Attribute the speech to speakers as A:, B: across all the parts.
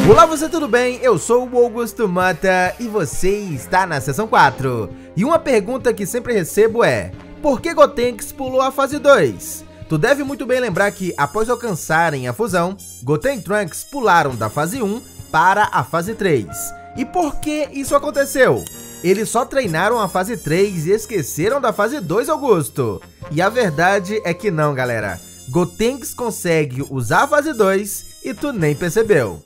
A: Olá, você, tudo bem? Eu sou o Augusto Mata e você está na seção 4. E uma pergunta que sempre recebo é: por que Gotenks pulou a fase 2? Tu deve muito bem lembrar que, após alcançarem a fusão, Goten e Trunks pularam da fase 1 para a fase 3. E por que isso aconteceu? Eles só treinaram a fase 3 e esqueceram da fase 2, Augusto. E a verdade é que não, galera. Gotenks consegue usar a fase 2 e tu nem percebeu.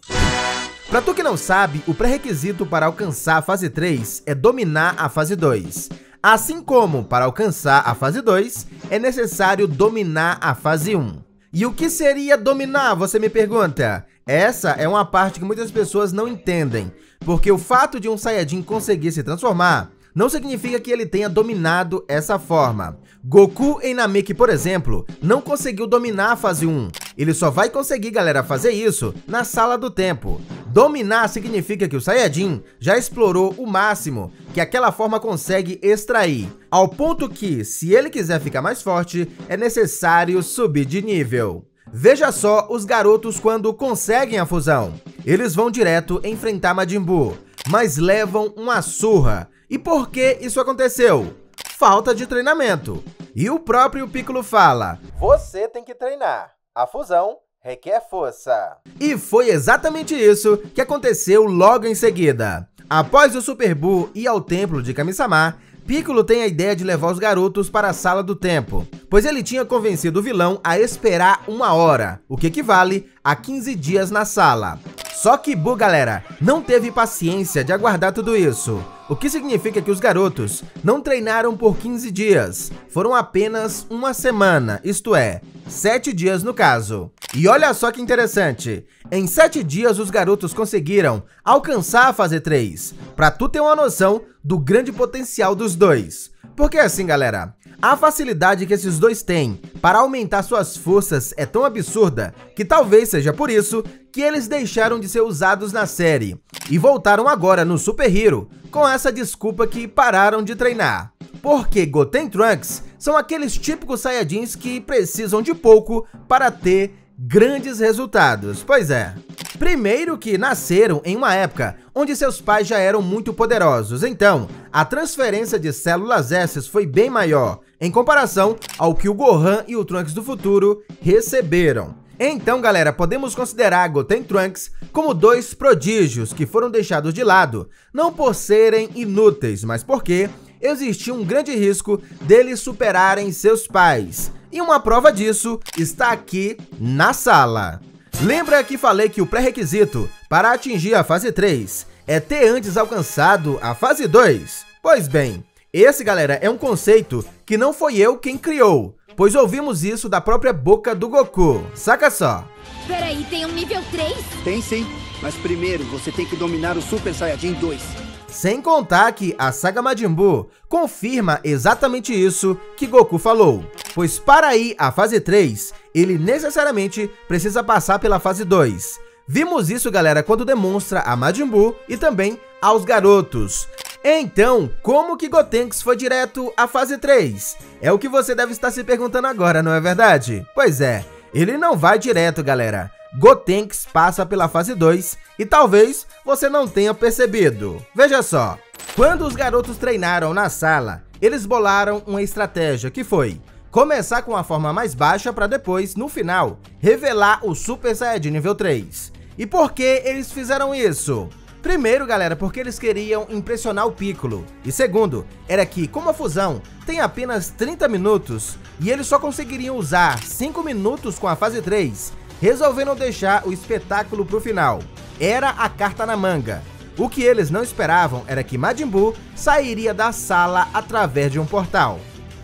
A: Pra tu que não sabe, o pré-requisito para alcançar a fase 3 é dominar a fase 2. Assim como, para alcançar a fase 2, é necessário dominar a fase 1. E o que seria dominar, você me pergunta? Essa é uma parte que muitas pessoas não entendem, porque o fato de um Saiyajin conseguir se transformar não significa que ele tenha dominado essa forma. Goku em Namek, por exemplo, não conseguiu dominar a fase 1. Ele só vai conseguir, galera, fazer isso na Sala do Tempo. Dominar significa que o Saiyajin já explorou o máximo que aquela forma consegue extrair, ao ponto que, se ele quiser ficar mais forte, é necessário subir de nível. Veja só os garotos quando conseguem a fusão. Eles vão direto enfrentar Majin Buu, mas levam uma surra. E por que isso aconteceu? Falta de treinamento. E o próprio Piccolo fala: você tem que treinar. A fusão requer força. E foi exatamente isso que aconteceu logo em seguida. Após o Super Buu ir ao templo de Kami-sama, Piccolo tem a ideia de levar os garotos para a Sala do Tempo, pois ele tinha convencido o vilão a esperar 1 hora, o que equivale a 15 dias na sala. Só que Buu, galera, não teve paciência de aguardar tudo isso, o que significa que os garotos não treinaram por 15 dias, foram apenas uma semana, isto é, 7 dias no caso. E olha só que interessante, em 7 dias os garotos conseguiram alcançar a fase 3, pra tu ter uma noção do grande potencial dos dois. Porque assim, galera, a facilidade que esses dois têm para aumentar suas forças é tão absurda que talvez seja por isso que eles deixaram de ser usados na série e voltaram agora no Super Hero com essa desculpa que pararam de treinar. Porque Goten e Trunks são aqueles típicos Saiyajins que precisam de pouco para ter grandes resultados. Pois é. Primeiro que nasceram em uma época onde seus pais já eram muito poderosos, então a transferência de células S foi bem maior em comparação ao que o Gohan e o Trunks do futuro receberam. Então, galera, podemos considerar Goten e Trunks como dois prodígios que foram deixados de lado, não por serem inúteis, mas porque existia um grande risco deles superarem seus pais. E uma prova disso está aqui na sala. Lembra que falei que o pré-requisito para atingir a fase 3 é ter antes alcançado a fase 2? Pois bem, esse, galera, é um conceito que não foi eu quem criou, pois ouvimos isso da própria boca do Goku. Saca só.
B: Peraí, tem um nível 3?
C: Tem sim, mas primeiro você tem que dominar o Super Saiyajin 2.
A: Sem contar que a saga Majin Buu confirma exatamente isso que Goku falou, pois para ir à fase 3, ele necessariamente precisa passar pela fase 2. Vimos isso, galera, quando demonstra a Majin Buu e também aos garotos. Então, como que Gotenks foi direto à fase 3? É o que você deve estar se perguntando agora, não é verdade? Pois é, ele não vai direto, galera. Gotenks passa pela fase 2 e talvez você não tenha percebido. Veja só, quando os garotos treinaram na sala, eles bolaram uma estratégia que foi começar com a forma mais baixa para depois, no final, revelar o Super Saiyajin nível 3. E por que eles fizeram isso? Primeiro, galera, porque eles queriam impressionar o Piccolo. E segundo, era que, como a fusão tem apenas 30 minutos e eles só conseguiriam usar 5 minutos com a fase 3, resolveram deixar o espetáculo pro final. Era a carta na manga. O que eles não esperavam era que Majin Buu sairia da sala através de um portal.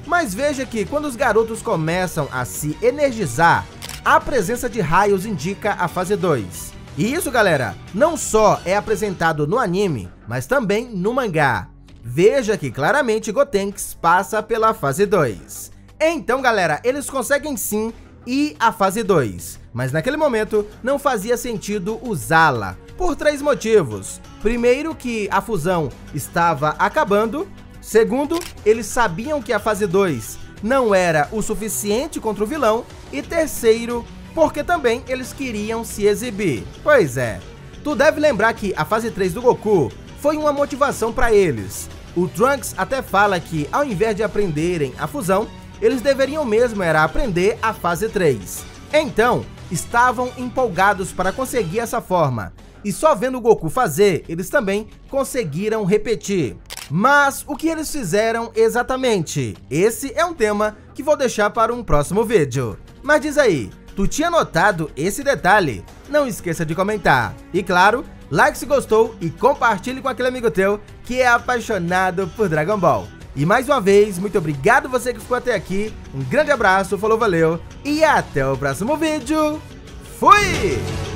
A: Mas veja que quando os garotos começam a se energizar, a presença de raios indica a fase 2. E isso, galera, não só é apresentado no anime, mas também no mangá. Veja que claramente Gotenks passa pela fase 2. Então, galera, eles conseguem sim ir à fase 2, mas naquele momento não fazia sentido usá-la, por 3 motivos. Primeiro, que a fusão estava acabando. Segundo, eles sabiam que a fase 2 não era o suficiente contra o vilão. E terceiro, porque também eles queriam se exibir. Pois é, Tu deve lembrar que a fase 3 do Goku foi uma motivação para eles. O Trunks até fala que, ao invés de aprenderem a fusão, eles deveriam mesmo era aprender a fase 3. Então, estavam empolgados para conseguir essa forma. E só vendo o Goku fazer, eles também conseguiram repetir. Mas o que eles fizeram exatamente? Esse é um tema que vou deixar para um próximo vídeo. Mas diz aí, tu tinha notado esse detalhe? Não esqueça de comentar. E claro, like se gostou e compartilhe com aquele amigo teu que é apaixonado por Dragon Ball. E mais uma vez, muito obrigado você que ficou até aqui. Um grande abraço, falou, valeu e até o próximo vídeo. Fui!